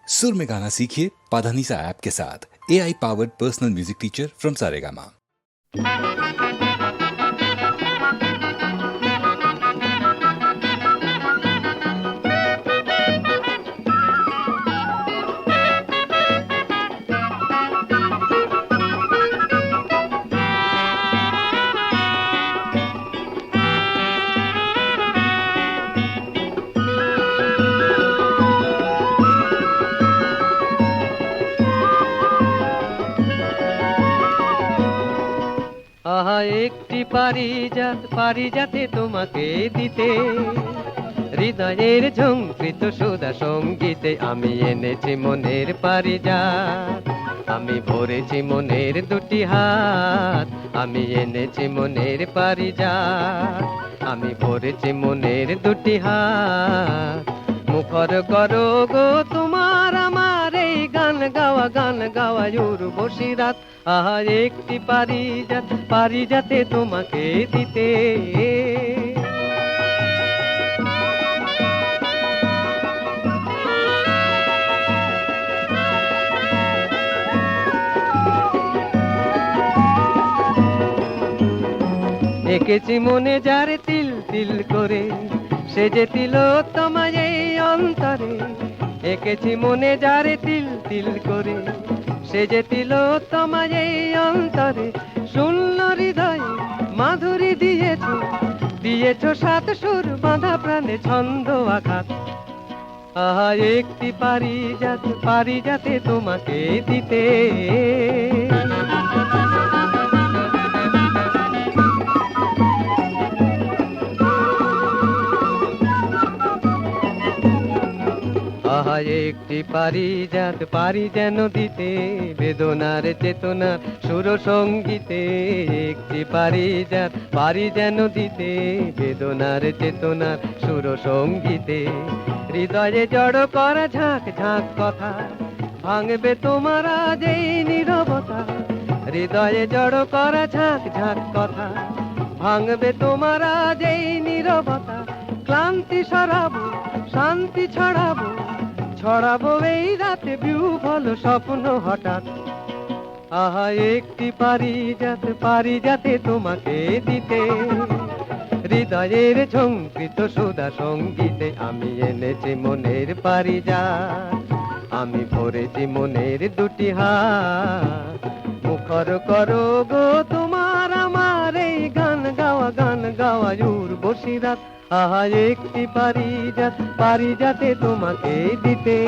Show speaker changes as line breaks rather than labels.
सुर में गाना सीखिए पाधानीसा ऐप के साथ। AI powered personal music teacher from Saregama.
আহা একটি পারিজাতে তোমাকে দিতে, হৃদয়ের ঝঙ্কৃত সুধা সঙ্গীতে আমি এনেছি মনের পারিজাত। আমি ভরেছি মনের দুটি হাত, আমি এনেছি মনের পারিজাত। আমি ভরেছি মনের দুটি হাত। মুখর করো গো তোমার আমার এই গান গাওয়া উর্বশী রাত। আহা একটি পারিজাতে তোমাকে দিতে। এঁকেছি মনে যারে তিল তিল করে, সে যে তিলোত্তমা এই অন্তরে। এঁকেছি মনে যারে তিল তিল করে, সে যে তিলোত্তমা এই অন্তরে। শূন্য হৃদয়ে মাধুরী দিয়েছ সাত সুর বাঁধা প্রাণে ছন্দ আঘাত। আহা একটি পারিজাতে তোমাকে দিতে। আহা একটি পারি যেন দিতে, বেদনার চেতনার সুর সঙ্গীতে। একটি পারি যেন দিতে, বেদনার চেতনার সুর সঙ্গীতে। হৃদয়ে জড় করা ঝাঁক ঝাঁক কথা ভাঙবে তোমার আজ এই নীরবতা। হৃদয়ে জড় করা ঝাঁক ঝাঁক কথা ভাঙবে তোমার আজ এই নীরবতা। ক্লান্তি সরাবো, শান্তি ছড়াবো এই রাতে বিহ্বল স্বপ্ন হঠাৎ। আহা একটি পারিজাতে তোমাকে দিতে, হৃদয়ের ঝঙ্কৃত সুধা সঙ্গীতে আমি এনেছি মনের পারিজাত। আমি ভরেছি মনের দুটি হাত। মুখর করো গো তোমার আমার এই গান গাওয়া উর্বশী রাত। আহা একটি পারিজাতে তোমাকে দিতে।